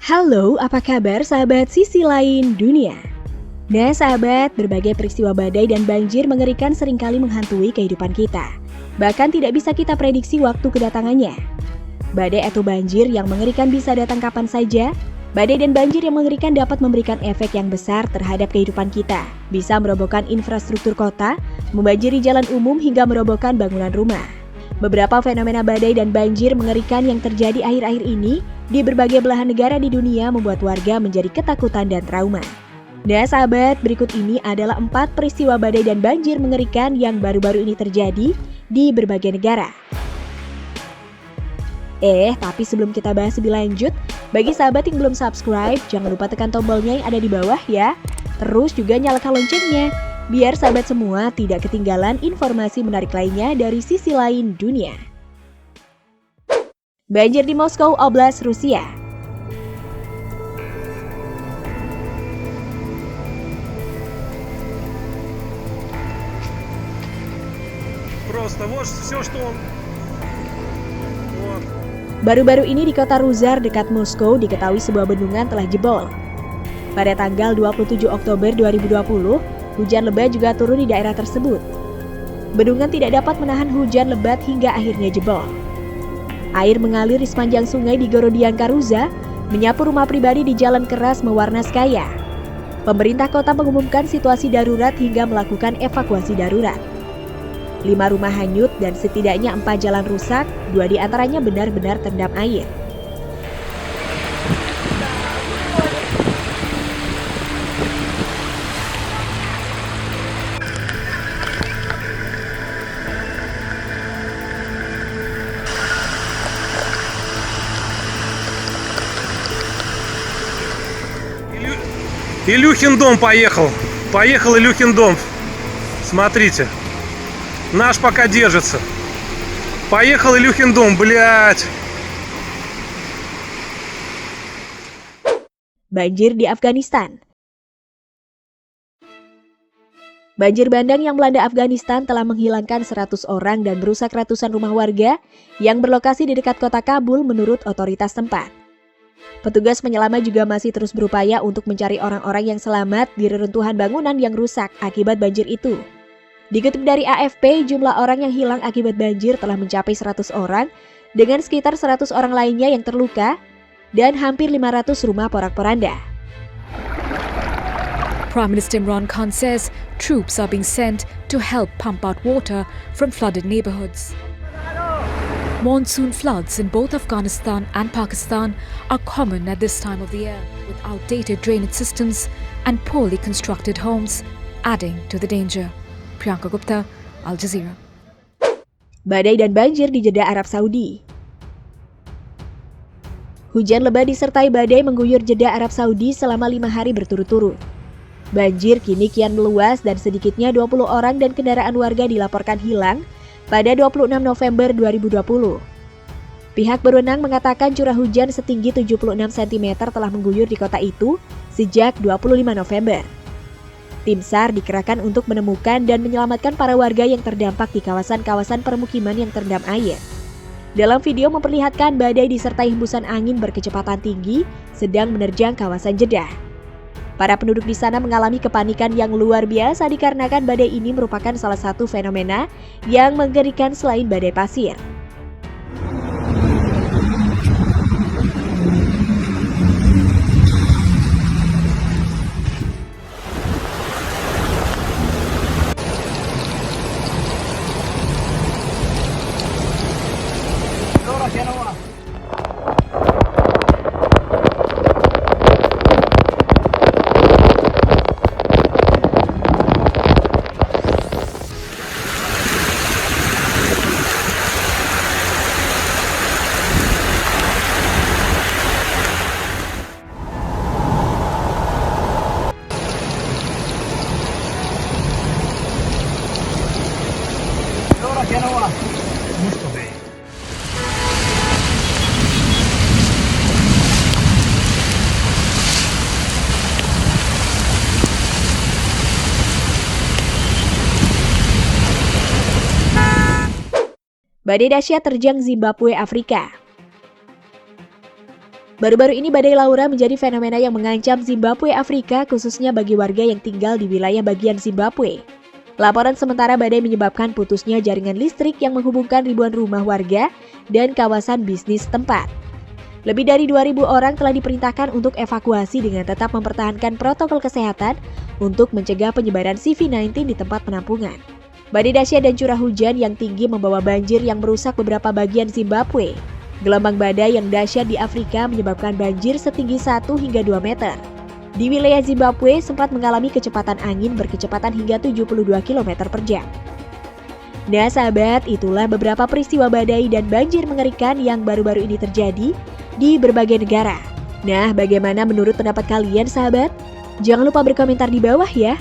Halo, apa kabar sahabat sisi lain dunia? Nah sahabat, berbagai peristiwa badai dan banjir mengerikan seringkali menghantui kehidupan kita. Bahkan tidak bisa kita prediksi waktu kedatangannya. Badai atau banjir yang mengerikan bisa datang kapan saja. Badai dan banjir yang mengerikan dapat memberikan efek yang besar terhadap kehidupan kita. Bisa merobohkan infrastruktur kota, membanjiri jalan umum hingga merobohkan bangunan rumah. Beberapa fenomena badai dan banjir mengerikan yang terjadi akhir-akhir ini di berbagai belahan negara di dunia membuat warga menjadi ketakutan dan trauma. Nah sahabat, berikut ini adalah 4 peristiwa badai dan banjir mengerikan yang baru-baru ini terjadi di berbagai negara. Tapi sebelum kita bahas lebih lanjut, bagi sahabat yang belum subscribe, jangan lupa tekan tombolnya yang ada di bawah ya. Terus juga nyalakan loncengnya, biar sahabat semua tidak ketinggalan informasi menarik lainnya dari sisi lain dunia. Banjir di Moskow Oblast, Rusia. Baru-baru ini di kota Ruzar dekat Moskow diketahui sebuah bendungan telah jebol. Pada tanggal 27 Oktober 2020, hujan lebat juga turun di daerah tersebut. Bendungan tidak dapat menahan hujan lebat hingga akhirnya jebol. Air mengalir di sepanjang sungai di Gorodianka, Ruza, menyapu rumah pribadi di Jalan Keras Mewarnaskaya. Pemerintah kota mengumumkan situasi darurat hingga melakukan evakuasi darurat. 5 rumah hanyut dan setidaknya 4 jalan rusak, 2 diantaranya benar-benar terendam air. Илюхин дом поехал. Поехал Илюхин дом. Смотрите. Наш пока держится. Поехал Илюхин дом, блядь. Banjir di Afghanistan. Banjir bandang yang melanda Afghanistan telah menghilangkan 100 orang dan merusak ratusan rumah warga yang berlokasi di dekat kota Kabul menurut otoritas tempat. Petugas penyelamat juga masih terus berupaya untuk mencari orang-orang yang selamat di reruntuhan bangunan yang rusak akibat banjir itu. Dikutip dari AFP, jumlah orang yang hilang akibat banjir telah mencapai 100 orang, dengan sekitar 100 orang lainnya yang terluka, dan hampir 500 rumah porak-poranda. Prime Minister Imran Khan says troops are being sent to help pump out water from flooded neighborhoods. Monsoon floods in both Afghanistan and Pakistan are common at this time of the year, with outdated drainage systems and poorly constructed homes adding to the danger. Priyanka Gupta, Al Jazeera. Badai dan banjir di Jeddah, Arab Saudi. Hujan lebat disertai badai mengguyur Jeddah, Arab Saudi selama 5 hari berturut-turut. Banjir kini kian meluas dan sedikitnya 20 orang dan kendaraan warga dilaporkan hilang pada 26 November 2020. Pihak berwenang mengatakan curah hujan setinggi 76 cm telah mengguyur di kota itu sejak 25 November. Tim SAR dikerahkan untuk menemukan dan menyelamatkan para warga yang terdampak di kawasan-kawasan permukiman yang terendam air. Dalam video memperlihatkan badai disertai hembusan angin berkecepatan tinggi sedang menerjang kawasan Jeddah. Para penduduk di sana mengalami kepanikan yang luar biasa dikarenakan badai ini merupakan salah satu fenomena yang mengerikan selain badai pasir. Badai dahsyat terjang Zimbabwe, Afrika. Baru-baru ini badai Laura menjadi fenomena yang mengancam Zimbabwe, Afrika, khususnya bagi warga yang tinggal di wilayah bagian Zimbabwe. Laporan sementara badai menyebabkan putusnya jaringan listrik yang menghubungkan ribuan rumah warga dan kawasan bisnis tempat. Lebih dari 2.000 orang telah diperintahkan untuk evakuasi dengan tetap mempertahankan protokol kesehatan untuk mencegah penyebaran COVID-19 di tempat penampungan. Badai dahsyat dan curah hujan yang tinggi membawa banjir yang merusak beberapa bagian Zimbabwe. Gelombang badai yang dahsyat di Afrika menyebabkan banjir setinggi 1 hingga 2 meter. Di wilayah Zimbabwe sempat mengalami kecepatan angin berkecepatan hingga 72 km per jam. Nah sahabat, itulah beberapa peristiwa badai dan banjir mengerikan yang baru-baru ini terjadi di berbagai negara. Nah, bagaimana menurut pendapat kalian sahabat? Jangan lupa berkomentar di bawah ya.